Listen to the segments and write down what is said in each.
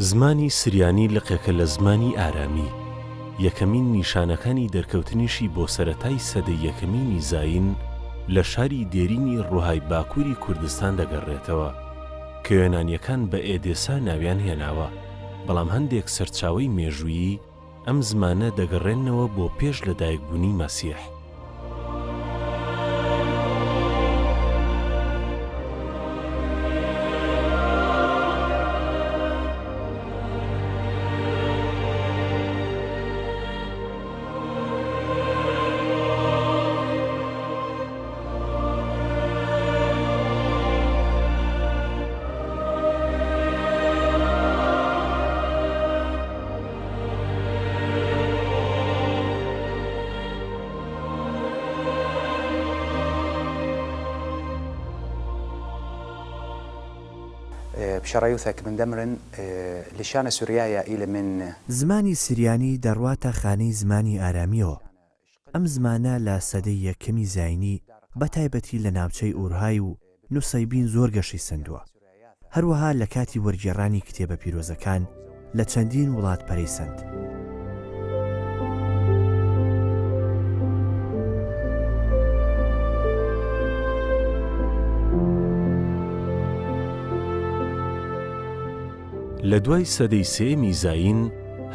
زمانی سریانی لقێکە لە زمانی ئارامی یەکەمین نیشانەکانی دەرکەوتنیشی بۆ سەرەتای سەدەی یەکەمینی زاین لە شاری دێرینی ڕووهای باکووری کوردستان دەگەڕێتەوە کە یۆنانیەکان بە ئێدێسا ناویان هێناوە، بەڵام هەندێک سەرچاوەی مێژوویی ئەم زمانە دەگەڕێنەوە بۆ پێش لەدایکبوونی مەسیح. بشرايوثك من دمر لشان سوريايا إلى من زمانی سریانی دەڕواتە خانەی زمانی ئارامیەوە. ئەم زمانە لە سەدەی یەکەمی زاینی بەتایبەتی لە ناوچەی ئورهای و نووسەیبین زۆر گەشی سندووە. هەروەها لە کاتی وەرگێڕانی کتێبە پیرۆزەکان لە چەندین وڵات پەرەیسەند. لە دوای سەدەی سێمی زاین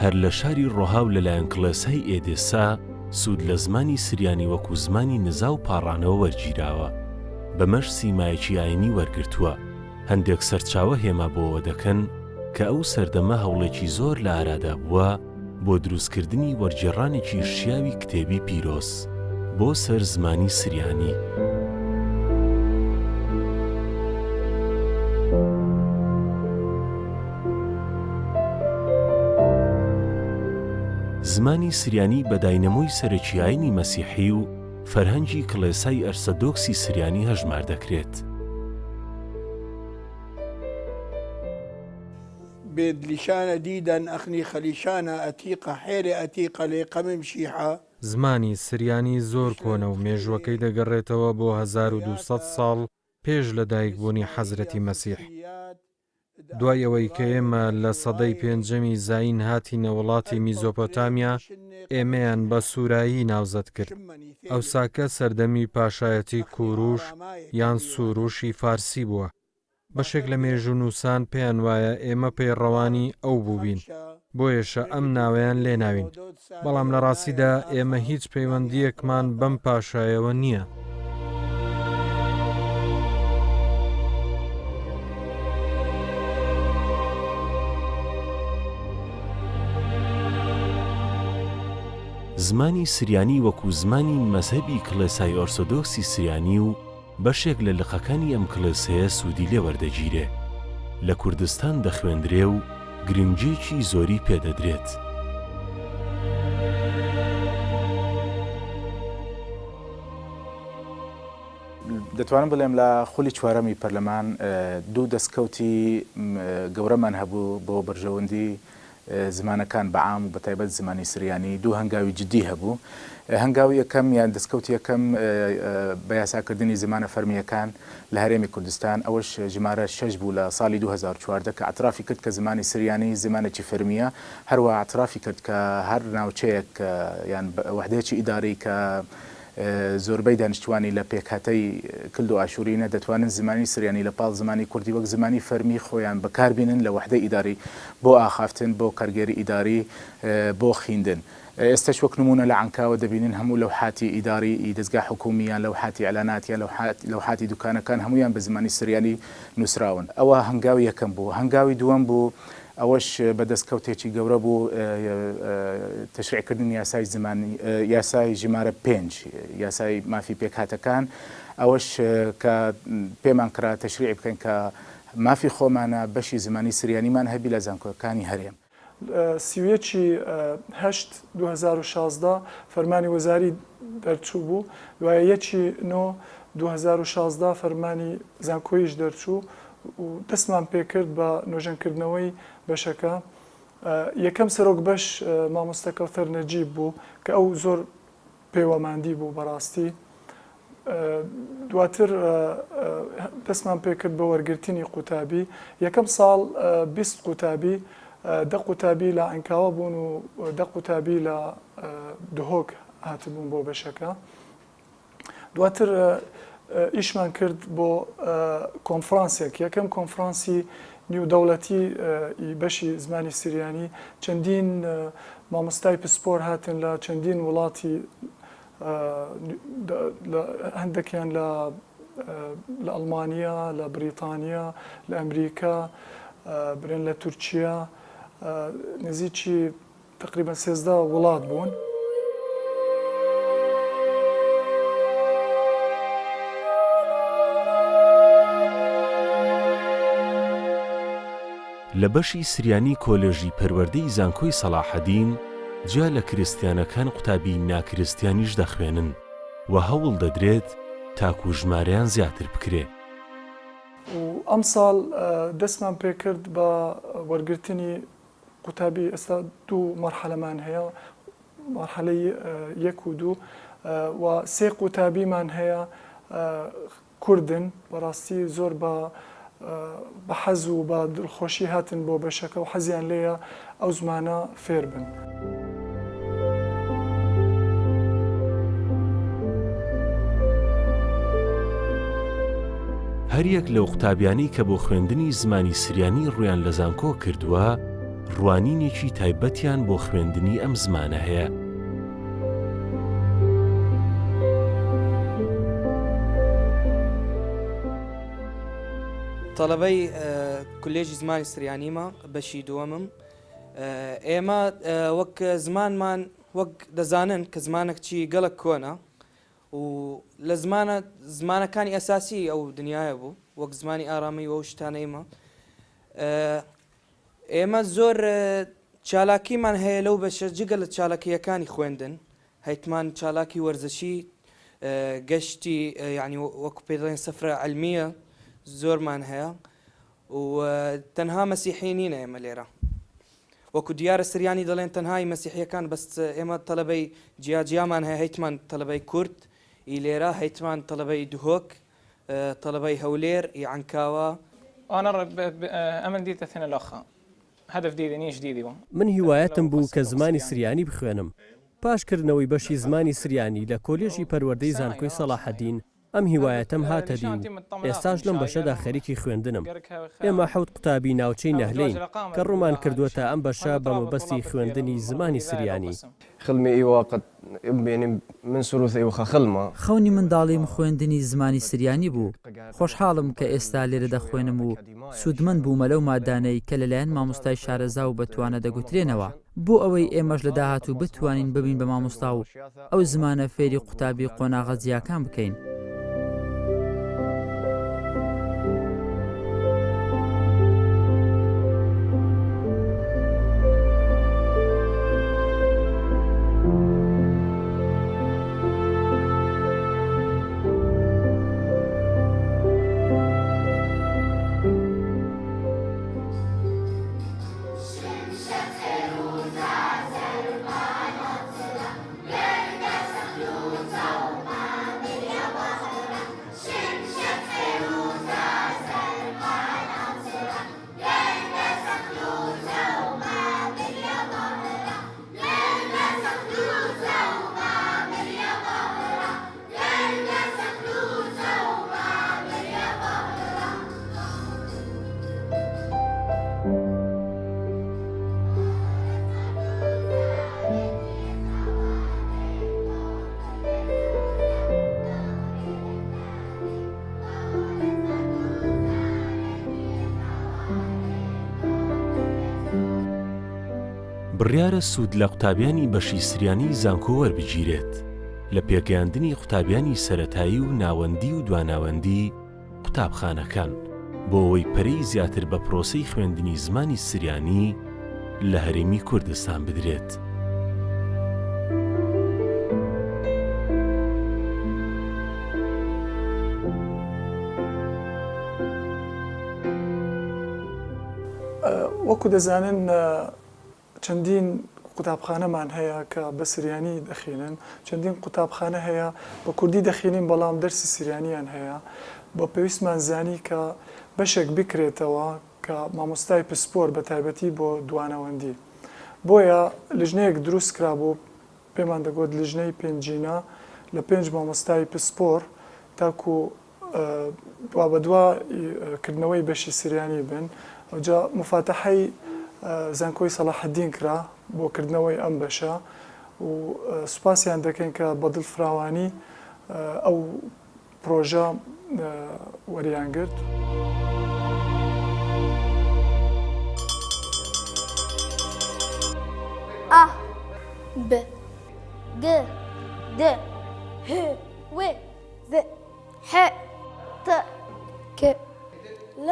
هەر لە شاری ڕۆهاو لەلایەن کڵێسای ئێدێسا سوود لە زمانی سریانی وەکو زمانی نزا و پاڕانەوە وەرگیراوە، بەمەش سیمایەکی ئاینی وەرگرتووە. هەندێک سەرچاوە هێما بۆەوە دەکەن کە ئەو سەردەمە هەوڵێکی زۆر لە ئارادا بووە بۆ دروستکردنی وەرگێڕانێکی شیاوی کتێبی پیرۆز بۆ سەر زمانی سریانی. زمانی سریانی بە داینەمۆی سەرەکی ئاینی مەسیحی و فەرهەنگی کڵێسای ئەرسەدۆکسی سریانی هەژمار دەکرێت. بێدلیشانە دیدەن ئەخنی خەلیشانە ئەتیقە حێرێ ئەتیقە لێ قەمم شیحە. زمانی سریانی زۆر کۆنە و مێژوەکەی دەگەڕێتەوە بۆ 1200 ساڵ پێش لەدایکبوونی حەزرەتی مەسیح. دوای ئەوەی کە ئێمە لە سەدەی پێنجەمی زاین هاتینە وڵاتی میزۆپۆتامیا، ئێمەیان بە سوورایی ناوزەت کرد. ئەوساکە سەردەمی پاشایەتی کوروش یان سوروشی فارسی بووە. بەشێک لە مێژوونووسان پێیان وایە ئێمە پەیڕەوانی ئەو بووبین، بۆیەشە ئەم ناوەیان لێناوین، بەڵام لە ڕاستیدا ئێمە هیچ پەیوەندیەکمان بەم پاشایەوە نییە. زمانی سریانی وەکو زمانی مەزهەبی کڵێسای ئۆرتۆدۆکسی سریانی و بەشێک لە لقەکانی ئەم کڵێسەیە سوودی لێ وەردەگیرێ، لە کوردستان دەخوێندرێ و گرنگجێکی زۆری پێدەدرێت. دەتوانم بڵێم لە خولی چوارەمی پەرلەمان دوو دەستکەوتی گەورەمان هەبوو بۆ بەرژەوەندی زمانەکان بەعام و بەتایبەت زمانی سریانی. دوو هەنگاوی جدی هەبوو. هەنگاوی یەکەم یان دەستکەوتی یەکەم بە یاساکردنی زمانە فەرمیەکان لە هەرێمی کوردستان، ئەوەش ژمارە 6 بوو لە ساڵی 2014 کە ئەترافی کرد کە زمانی سریانی زمانێکی فەرمیە، هەروە ئەترافی کرد کە هەر ناوچەیەک یان وەحدەیەکی ئیداری کە زۆربەی دانیشتوانی لە پێکهاتەی کلد و ئاشورینە دەتوانن زمانی سریانی لە پاڵ زمانی کوردی وەک زمانی فەرمی خۆیان بەکاربێنن لە وەحدەی ئیداری بۆ ئاخافتن، بۆ کارگێری ئیداری، بۆ خوێندن. ئێستاش وەک نمونە لە عنکاوە دەبینن هەموو لەوحاتی ئیداری دەستگا حکومیان، لەوحاتی ئەلاناتیان، لەوحاتی دوکانەکان هەمویان بە زمانی سریانی نووسراون. ئەوە هەنگاوی یەکەم بوو. هەنگاوی دووەم بوو، ئەوەش بە دەستکەوتێکی گەورە بوو، تەشریعکردنی یاسای زمانی، یاسای ژمارە 5، یاسای مافی پێکهاتەکان. ئەوەش کە پێمان کرا تەشریع بکەین کە مافی خۆمانە بەشی زمانی سریانیمان هەبی لە زانکۆکانی هەرێم. سیوێکی 8 2016 فەرمانی وەزاری دەرچوو بوو، دوایە 1 2016 فەرمانی زانکۆیش دەرچوو و دەستمان پێکرد بە نۆژەنکردنەوەی بەشەکە. یەکەم سەرۆک بەش مامۆستا کەوتەر نەجیب بوو کە ئەو زۆر پێوەماندی بوو بەڕاستی. دواتر دەستمان پێکرد بە وەرگرتنی قوتابی. یەکەم ساڵ 20 قوتابی دە قوتابی لە ئەنکاوە بوون و دە قوتابی لە دهۆک هاتبوون بۆ بەشەکە. دواتر ئیشمان کرد بۆ کۆنفرانسێک، یەکەم کۆنفرانسی نیودەوڵەتی بەشی زمانی سریانی. چەندین مامۆستای پسپۆر هاتن لە چەندین وڵاتی، هەندێکیان لە ئەڵمانیا، لە بریتانیا، لە ئەمریکا، برێن لە تورکیا، نزیکی تقریبا 13 وڵات بوون. لە بەشی سریانی کۆلێژی پەروەردەی زانکۆی سەلاحەدین جا لە کریستیانەکان قوتابی ناکریستیانیش دەخوێنن و هەوڵ دەدرێت تاکو ژمارەیان زیاتر بکرێ. و ئەم ساڵ دەستمان پێکرد بە وەرگرتنی قوتابی. ئێستا دوو مەرحەلەمان هەیە، مەرحەلەی 1 و 2 و 3 قوتابیمان هەیە کوردن. بەڕاستی زۆر بە حەز و بە دڵخۆشی هاتن بۆ بەشەکە و حەزیان لێیە ئەو زمانە فێر بن. هەریەک لەو قوتابیانی کە بۆ خوێندنی زمانی سریانی ڕویان لە زانکۆ کردووە، ڕوانینێکی تایبەتیان بۆ خوێندنی ئەم زمانە هەیە. تەڵەبەی کولێژی زمانی سریانیمە بەشی دووەمم. ئێمە وەک زمانمان وەک دەزانن کە زمانێکی گەڵک کۆنە و لە زمانەکانی ئەساسی ئەو دنیاە بوو، وەک زمانی ئارامی و ئەو شتانەیمە. ئێمە زۆر چالاکیمان هەیە لەو بەشە، جگە لە چالاکیەکانی خوێندن، هەیتمان چالاکی وەرزشی، گەشتی، یعنی وەکو پێدەڵێن سەفرە عەلمیە زۆرمان هەیە و تەنها مەسیحی نینە ئێمە لێرە. وەکو دیارە سریانی دەڵێن تەنهای مەسیحیەکان، بەست ئێمە تەڵەبەی جیاجیامان هەیە، هەیتمان تەڵەبەی کورد ئی لێرە، هەیتمان تەڵەبەی دهۆک، تەڵەبەی هەولێر ئی عنکاوە. أنا أمل ديت السنة الأخرى هدف ديدني جديدي من هیوایەتم بوو کە زمانی سریانی بخوێنم. پاشکردنەوەی بەشی زمانی سریانی لە کۆلێژی پەروەردەی زانکۆی سەلاحەدین ئەم هیوایەتم هاتە دی و ئێستاش لەم بەشەدا خەریکی خوێندنم. ئێمە 7 قوتابی ناوچەی نەهلەین کە ڕوومان کردووەتە ئەم بەشە بە مەبەستی خوێندنی زمانی سریانی. خڵمی ئێوە قەت بێنیم من سروثی و خەخڵمە. خەونی منداڵیم خوێندنی زمانی سریانی بوو. خۆشحاڵم کە ئێستا لێرە دەخوێنم و سوودمەند بوومە لەو مادانەی کە لەلایەن مامۆستای شارەزا و بەتوانە دەگوترێنەوە، بۆ ئەوەی ئێمەش لە داهاتوو بتوانین ببین بە مامۆستا و ئەو زمانە فێری قوتابی قۆناغە جیاکان بکەین. بڕیارە سوود لە قوتابیانی بەشی سریانی زانکۆ وەربگیرێت لە پێگەیاندنی قوتابیانی سەرەتایی و ناوەندی و دواناوەندی قوتابخانەکان بۆ ئەوەی پەرەی زیاتر بە پرۆسەی خوێندنی زمانی سریانی لە هەرێمی کوردستان بدرێت. وەکو دەزانن چەندین قوتابخانەمان هەیە کە بە سریانی دەخینن، چەندین قوتابخانە هەیە بە کوردی دەخینین بەڵام دەرسی سریانیان هەیە. بۆ پێویستمان زانی کە بەشێک بکرێتەوە کە مامۆستای پسپۆر بە تایبەتی بۆ دوانەوەندی بۆیە لژنەیەک دروست کرا بۆ پێمان دەگوت لژنەی پێنجینە لە 5 مامۆستای پسپۆر تاکو وا بە دواکردنەوەی بەشی سریانی بن ئەوجا مفاتەحەی زانکۆی سەلاحەدین کرا بۆکردنەوەی ئەم بەشە و سوپاسیان دەکەین کە بەدڵ فراوانی ئەو پرۆژە وەریانگرت. A B G D H W Z H T K L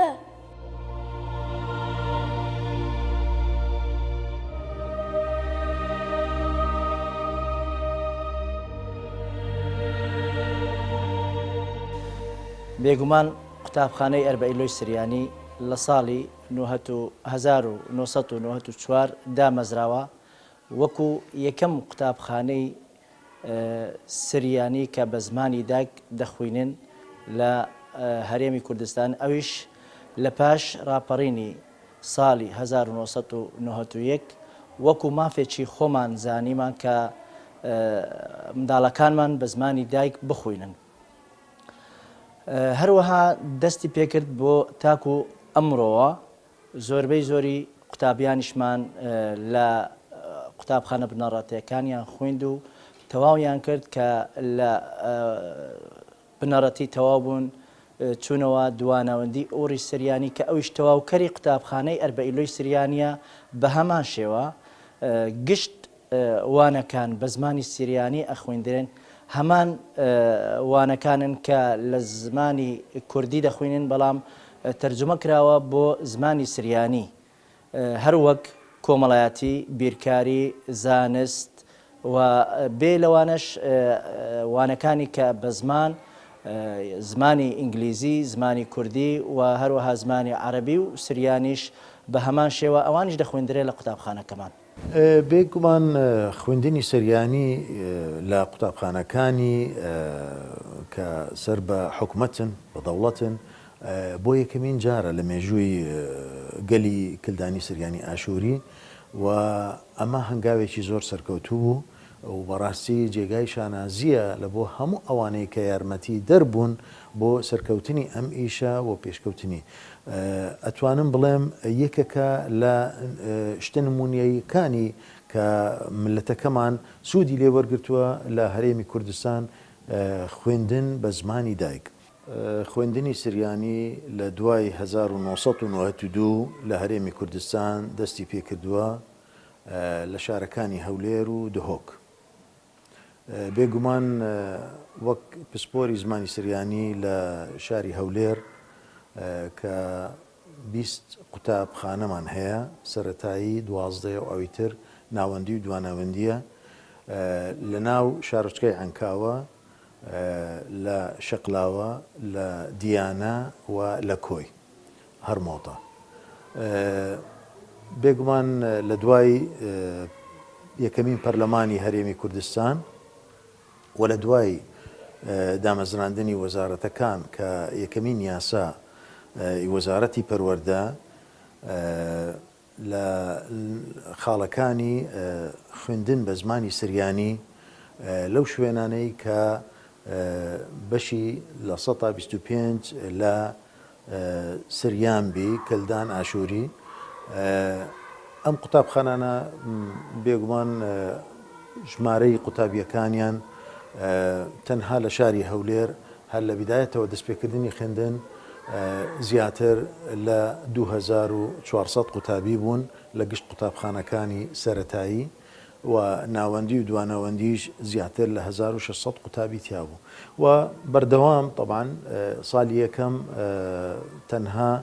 بێگومان قوتابخانەی ئەربەئیلۆی سریانی لە ساڵی 1994 دامەزراوە وەکو یەکەم قوتابخانەی سریانی کە بە زمانی دایک دەخوێنن لە هەرێمی کوردستان ئەویش لە پاش ڕاپەڕینی ساڵی 1991 وەکو مافێکی خۆمان زانیمان کە منداڵەکانمان بە زمانی دایک بخوێنن. هەروەها دەستی پێکرد بۆ تاکو ئەمڕۆوە زۆربەی زۆری قوتابیانیشمان لە قوتابخانە بنەڕەتیەکانیان خوێند و تەواویان کرد کە لە بنەڕەتی تەواو بوون چوونەوە دوانەوەندی ئۆری سریانی کە ئەویش تەواوکەری قوتابخانەی ئەربەئیلۆی سریانیە بە هەمان شێوە گشت وانەکان بە زمانی سریانی ئەخوێندرێن هەمان وانەکانن کە لە زمانی کوردی دەخوێنن بەڵام تەرجمە کراوە بۆ زمانی سریانی هەروەک کۆمەڵایەتی بیرکاری زانست و بێ لەوانش وانەکانی کە بە زمانی ئینگلیزی زمانی کوردی و هەروەها زمانی عەرەبی و سریانیش بە هەمان شێوە ئەوانیش دەخوێندرێت لە قوتابخانەکەمان. بێگومان خوێندنی سریانی لە قوتابخانەکانی کە سەر بە حکومەتن بە دەوڵەتن بۆ یەکەمین جارە لە مێژووی گەلی کلدانی سریانی ئاشووری و ئەمە هەنگاوێکی زۆر سەرکەوتوو بوو و بەڕاستی جێگای شانازیە لە بۆ هەموو ئەوانەی کە یارمەتی دەربوون بۆ سەرکەوتنی ئەم ئیشە و پێشکەوتنی. ئەتوانم بڵێم یەکێکە لە شتە نمونیەکانی کە ملەتەکەمان سوودی لێ وەرگرتووە لە هەرێمی کوردستان خوێندن بە زمانی دایک. خوێندنی سریانی لە دوای 1992 لە هەرێمی کوردستان دەستی پێکردووە لە شارەکانی هەولێر و دهۆک. بێگومان وەک پسپۆری زمانی سریانی لە شاری هەولێر کە 20 قوتابخانەمان هەیە سەرەتایی 12 و ئەویتر ناوەندی و دوانەوەندیە لە ناو شارۆچکەی عەنکاوە لە شەقلاوە لە دیانە و لە کۆی هەرمۆتە. بێگومان لە دوای یەکەمین پەرلەمانی هەرێمی کوردستان و لە دوای دامەزراندنی وەزارەتەکان کە یەکەمین یاسا وەزارەتی پەروەردە لە خاڵەکانی خوێندن بە زمانی سریانی لەو شوێنانەی کە بەشی لە 125 لە سریانبی کلدان ئاشووری ئەم قوتابخانانە بێگومان ژمارەی قوتابیەکانیان تەنها لە شاری هەولێر هەر لە بیدایەتەوە دەستپێکردنی خوێندن زیاتر لە 2400 قوتابی بوون لە گشت قوتابخانەکانی سەرەتایی و ناوەندی و دوانەوەندیش زیاتر لە 1600 قوتابی تیا بوو و بەردەوام طبعاً ساڵی یەکەم تەنها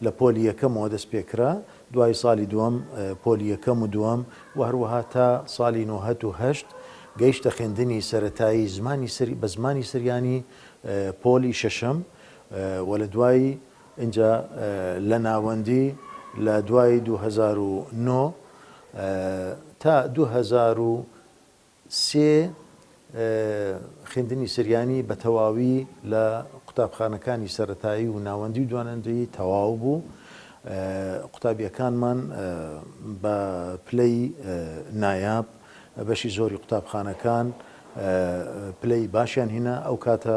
لە پۆلی یەکەمەوە دەست پێکرا دوای ساڵی دووەم پۆلی یەکەم و دووەم و هەروەها تا ساڵی 1970 گەیشتە خوێندنی سەرەتایی بە زمانی سریانی پۆلی شەشەم و لە دوای اینجا لە ناوەندی لە دوای 2009 تا 2003 خوێندنی سریانی بە تەواوی لە قوتابخانەکانی سەرەتایی و ناوەندی و دوانەوەندی تەواو بوو قوتابیەکانمان بە پلەی نایاب بەشی زۆری قوتابخانەکان پلەی باشیان هێنا ئەو کاتە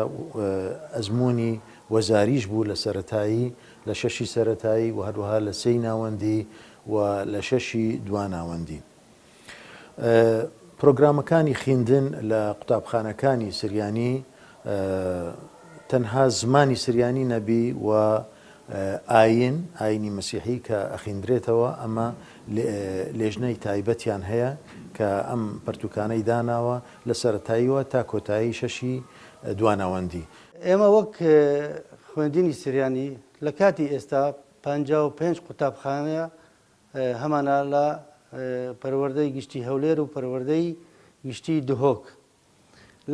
ئەزمموی وەزاریش بوو لە سەرەتایی لە شەشی سەرەتایی و هەروەها لە سەی ناوەندی و لە شەشی دواناوەندی. پرۆگرامەکانی خوێندن لە قوتابخانەکانی سریانی تەنها زمانی سریانی نەبی و ئاینی مەسیحی کە ئەخیندرێتەوە ئەمە لێژنەی تایبەتیان هەیە کە ئەم پەرتوکانەی داناوە لە سەرەتاییوە تا کۆتایی شەشی دواناوەندی. ئێمە وەک خوێندنی سریانی لە کاتی ئێستا 55 قوتابخانە هەمانە لە پەروەردەی گشتی هەولێر و پەروەردەی گشتی دهۆک.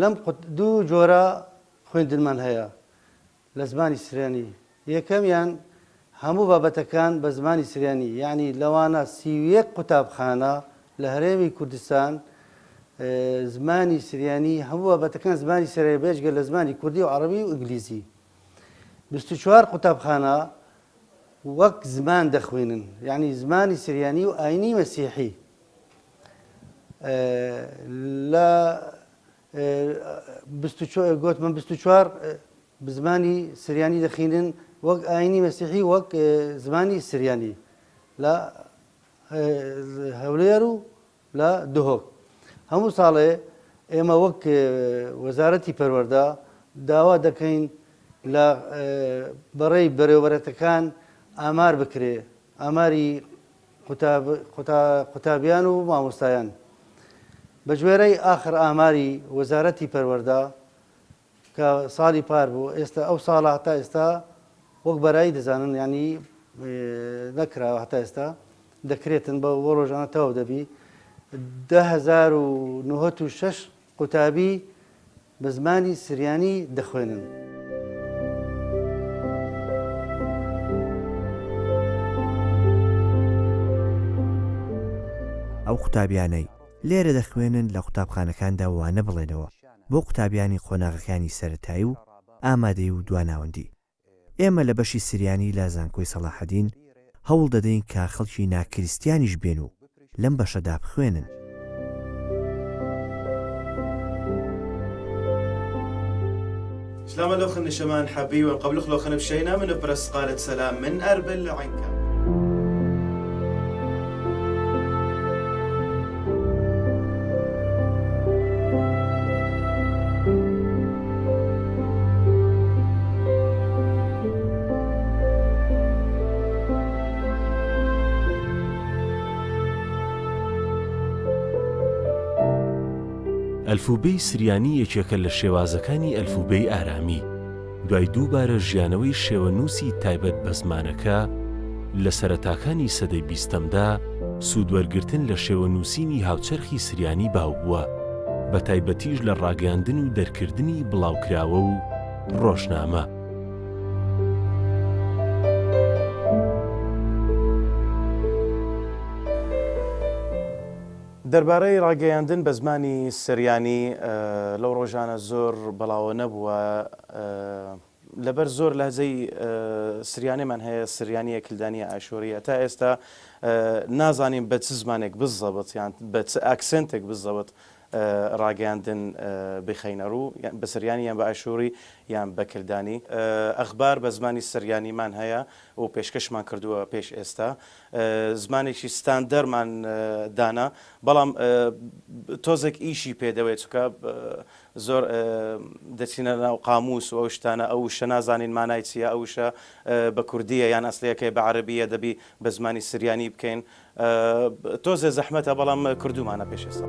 لەم دوو جۆرە خوێندنمان هەیە لە زمانی سریانی. یەکەمیان هەموو بابەتەکان بە زمانی سریانی، یعنی لەوانە 31 قوتابخانە لە هەرێمی کوردستان زمانی سریانی هەموو بابەتەکان زمانی سریانی بێژگە لە زمانی کوردی و عەرەبی و ئینگلیزی. 24 قوتابخانە وەک زمان دەخوێنن، یعنی زمانی سریانی و ئاینی مەسیحی. لە گوتمە 24 بزمانی سریانی دەخینن وەک ئاینی مەسیحی وەک زمانی سریانی لە هەولێر و لە دهۆک. هەموو ساڵێ ئێمە وەک وەزارەتی پەروەردە داوا دەکەین لە بەڕێی بەرەوبەرەتەکان ئامار بکرێ، ئاماری قوتابیان و مامۆستایان. بە گوێرەی ئاخر ئاماری وەزارەتی پەروەردە کە ساڵی پار بوو، ئێستا ئەو ساڵە هەتا ئێستا وەک بەرایی دەزانن، ینی نەکراوە هەتا ئێستا دەکرێتن بە ڕۆژانە تەواو دەبی 10,906 قوتابی بە زمانی سریانی دەخوێنن. ئەو قوتابیانەی لێرە دەخوێنن لە قوتابخانەکاندا وانە بڵێنەوە بۆ قوتابیانی خۆناغەکانی سەرەتایی و ئامادەی و دواناوەندی. ئێمە لە بەشی سریانی لە زانکۆی سەلاحەدین هەوڵ دەدەین کە خەڵکی ناکریستیانیش بێن و لەم بەشەدا بخوێنن. سلام لوخن شمان حبي وقبل خلوخن بشينا من برس قالت سلام من أربل عنك. ئەلفوبەی سریانی یەکێکە لە شێوازەکانی ئەلفوبەی ئارامی. دوای دووبارە ژیانەوەی شێوەنووسی تایبەت بە زمانەکە لە سەرەتاکانی سەدەی 20دا سوودوەرگرتن لە شێوەنووسینی هاوچەرخی سریانی باو بووە، بە تایبەتیش لە ڕاگەاندن و دەرکردنی بڵاوکراوە و ڕۆژنامە. دەربارەی ڕاگەیاندن بە زمانی سریانی لەو ڕۆژانە زۆر بەڵاوە نەبووە، لەبەر زۆر لەهجەی سریانێمان هەیە، سریانی کلدانی ئاشۆریە. تا ئێستا نازانین بە چ زمانێک بزەبت یان بە چ ئاکسنتێک بزەبت ڕاگەیاندن بخەینە ڕوو بە سریانی یان بە ئاشۆری یان بە کلدانی. ئەخبار بە زمانی سریانیمان هەیە و پێشکەشمان کردووە پێش ئێستا. زمانێکی ستاندەرمان دانا، بەڵام تۆزێک ئیشی پێدەوێت چکە زۆر دەچینە ناو قاموس و ئەو شتانە، ئەو شە نازانین مانای چییە، ئەو شە بە کوردیە یان ئەسڵیەکەی بە عەرەبیە دەبی بە زمانی سریانی بکەین. تۆزێ زەحمەتە، بەڵام کردومانە پێش ئێستا.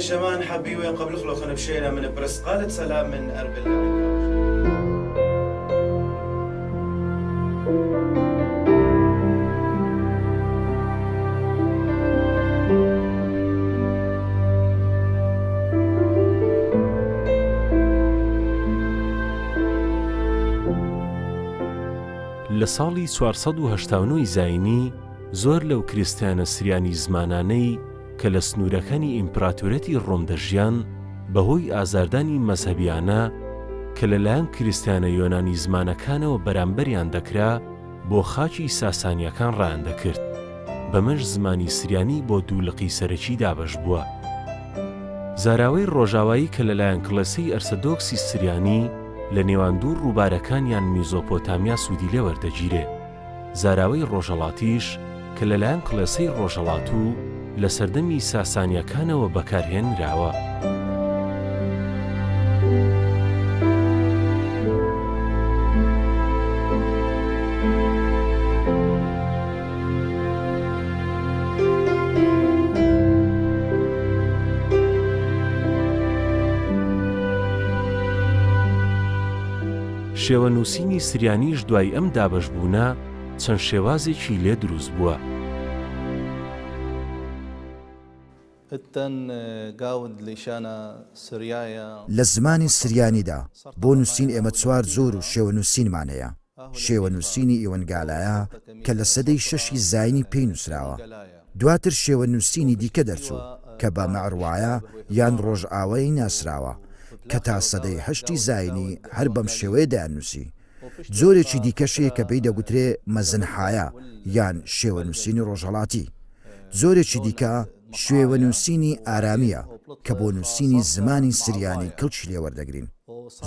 شمان حبي وين قبل خلوخنا بشينا من برس قالت سلام من أربل لە ساڵی 489 زاینی زۆر لەو کریستیانە سریانی زمانانەی کە لە سنوورەکانی ئیمپراتۆرەتی ڕۆم دەژیان بەهۆی ئازاردانی مەزهەبیانە کە لەلایەن کریستیانە یۆنانی زمانەکانەوە بەرامبەریان دەکرا بۆ خاچی ساسانیەکان ڕایاندەکرد. بەمەش زمانی سریانی بۆ دوولقی سەرەکی دابەش بووە. زاراوەی ڕۆژاوایی کە لەلایەن کڵەسەی ئەرسەدۆکسی سریانی لە نێوان دوو ڕووبارەکانیان میزۆپۆتامیا سوودی لێ وەردەگیرێ. زاراوەی ڕۆژهەڵاتیش کە لەلایەن کڵەسەی ڕۆژهەڵات و لە سەردەمی ساسانیەکانەوە بەکارهێنراوە. شێوەنووسینی سریانیش دوای ئەم دابەشبوونە چەند شێوازێکی لێ دروست بووە. لە زمانی سریانیدا بۆ نووسین ئێمە چوار زۆر و شێوەنووسینمان هەیە. شێوەنووسینی ئێوەنگالایە کە لە سەدەی شەشی زاینی پێی نووسراوە. دواتر شێوەنووسینی دیکە دەرچوو کە بە مەعروایە یان ڕۆژئاوایی ناسراوە کە تا سەدەی هەشتی زاینی هەر بەم شێوەیە دایانووسی. جۆرێکی دیکەشەیە کە پێی دەگوترێ مەزنحایە یان شێوەنووسینی ڕۆژهەڵاتی. جۆرێکی دیکە شێوەنووسینی ئارامیە کە بۆ نووسینی زمانی سریانی کەڵکی لێوەردەگرین.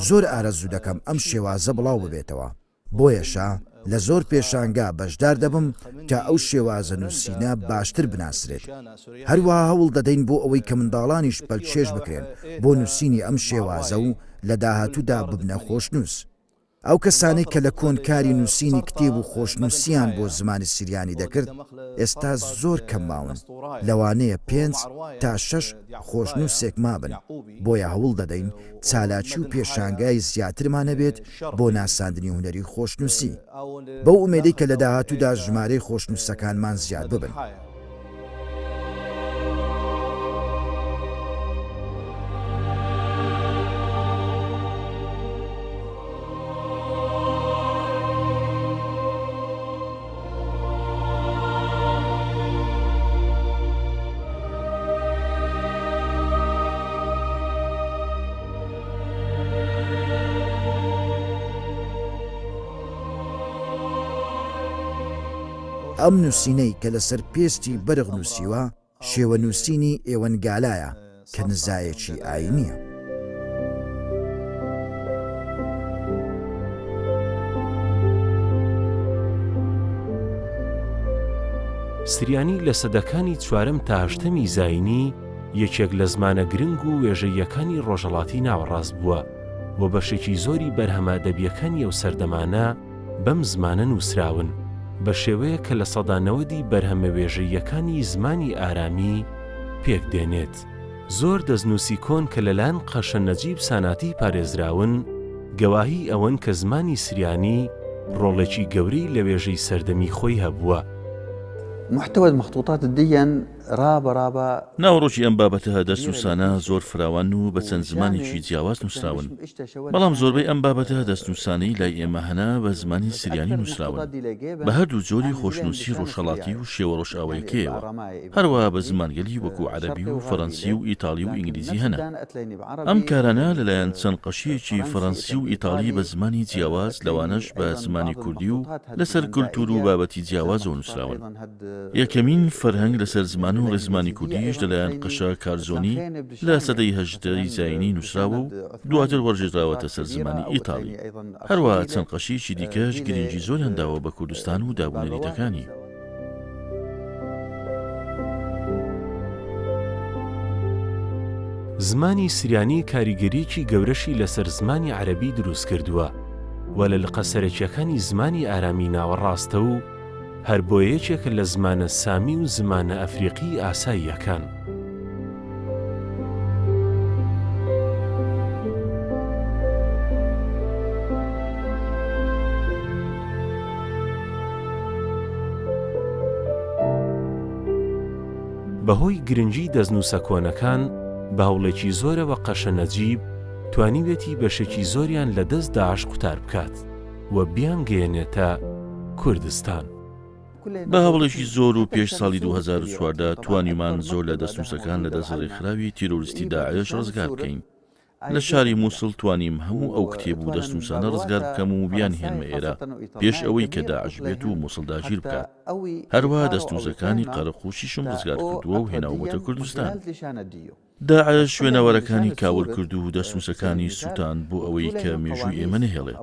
زۆر ئارەزوو دەکەم ئەم شێوازە بڵاو ببێتەوە، بۆیەشە لە زۆر پێشانگا بەشدار دەبم تا ئەو شێوازە نووسینە باشتر بناسرێت. هەروەها هەوڵ دەدەین بۆ ئەوەی کە منداڵانیش پەلچێژ بکرێن بۆ نووسینی ئەم شێوازە و لە داهاتوودا ببنە خۆشنووس. ئەو کەسانەی کە لە کۆنکاری نووسینی کتێب و خۆشنووسیان بۆ زمانی سریانی دەکرد ئێستا زۆر کەم ماون، لەوانەیە 5 تا 6 خۆشنووسێک مابن. بۆیە هەوڵ دەدەین چالاکی و پێشانگای زیاترمانە بێت بۆ ناساندنی هونەری خۆشنووسی، بەو ئومێدەی کە لە داهاتوودا ژمارەی خۆشنووسەکانمان زیاد ببن. ئەم نووسینەی کە لەسەر پێستی بەرغ نووسیوە شێوە نووسینی ئێوەنگالایە کە نزایەکی ئاینیە. سریانی لە سەدەکانی چوارەم تا هەشتەمی زاینی یەکێک لە زمانە گرنگ و وێژەیەکانی ڕۆژهەڵاتی ناوەڕاست بووە و بەشێکی زۆری بەرهەمە ئەدەبیەکانی ئەو سەردەمانە بەم زمانە نووسراون بە شێوەیە کە لە سەدانەوەدی بەرهەمە وێژەیەکانی زمانی ئارامی پێک دێنێت. زۆر دەستنووسی کۆن کە لەلایەن قەشە نەجیب ساناتی پارێزراون گەواهی ئەوەن کە زمانی سریانی ڕۆڵێکی گەورەی لە وێژەی سەردەمی خۆی هەبووە. محتوى المخطوطات الديا رابە ناوڕۆژی ئەم بابەتە دەستنووسانە زۆر فراوان و بە چەند زمانێکی جیاواز نووسراون، بەڵام زۆربەی ئەم بابەتە دەستنووسانەی لای ئێمە هەنا بە زمانی سریانی نووسراون بە هەردوو جۆری خۆشنووسی ڕۆژهەڵاتی و شێوە ڕۆژئاوایەکەیەوە، هەروەها بە زمانگەلی وەکو عەرەبی و فەڕەنسی و ئیتاڵی و ئینگلیزی هەنا. ئەم کارانە لەلایەن چەند قەشیەکی فەڕەنسی و ئیتاڵی بە زمانی جیاواز لەوانەش بە زمانی کوردی و لەسەر کولتور و بابەتی جیاوازەوە نووسراون. یەکەمین فەرهەنگ لەسەر زمان و ڕێزمانی کوردیش لەلایەن قەشە کارزۆنی لە سەدەی هەژدەی زاینی نووسراوە و دواتر وەرجێراوەتە سەر زمانی ئیتاڵی. هەروەها چەند قەشیەکی دیکەش گرنگی زۆریان داوە بە کوردستان و دابونەریتەکانی. زمانی سریانی کاریگەریەکی گەورەشی لەسەر زمانی عەرەبی دروست کردووە و لە لقەسەرەکیەکانی زمانی ئارامی ناوەڕاستە و هەر بۆ یەکێکە لە زمانە سامی و زمانە ئەفریقی ئاساییەکان. بەهۆی گرنگی دەستنووسە کۆنەکان بە هەوڵێکی زۆرەوە قەشە نەجیب توانیوێتی بەشێکی زۆریان لە دەست داعش قوتار بکات و بیانگەیەنێتە کوردستان. بە هەوڵێکی زۆر و پێش ساڵی 2014 توانیمان زۆر لە دەستنووسەکان لە دەست ڕێکخراوی تیرۆریستی داعش ڕزگار بکەین. لە شاری مووسڵ توانیم هەموو ئەو کتێب و دەستنووسانە ڕزگار بکەم و بیان هێنمە ئێرە پێش ئەوەی کە داعش بێت و مووسڵ داگیر بکات. هەروەها دەستنووسەکانی قەرەخوشیشم ڕزگار کردووە و هێناومەتە کوردستان. داعش شوێنەوەرەکانی کاول کرد و دەستنووسەکانی سووتان بۆ ئەوەی کە مێژووی ئێمە نەهێڵێ.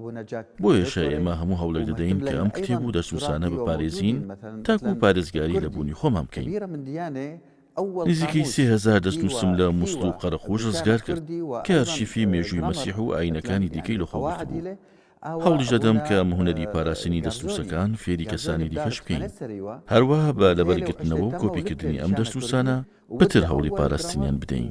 بۆیەشە ئێمە هەموو هەوڵێک دەدەین کە ئەم کتێب و دەستنووسانە بپارێزین تاکو و پارێزگاری لە بوونی خۆمان بکەین. نزیکەی 3000 دەستنووسم لە مووسڵ و قەرەخۆش ڕزگار کرد کە ئەرشیفی مێژووی مەسیح و ئاینەکانی دیکەی لەخۆ گرتبوو. هەوڵیش دەدەم کە هونەری پاراستنی دەستنووسەکان فێری کەسانی دیکەش بکەین. هەروەها بە لەبەرگرتنەوە و کۆپیکردنی ئەم دەستنووسانە بەتر هەوڵی پاراستنیان بدەین.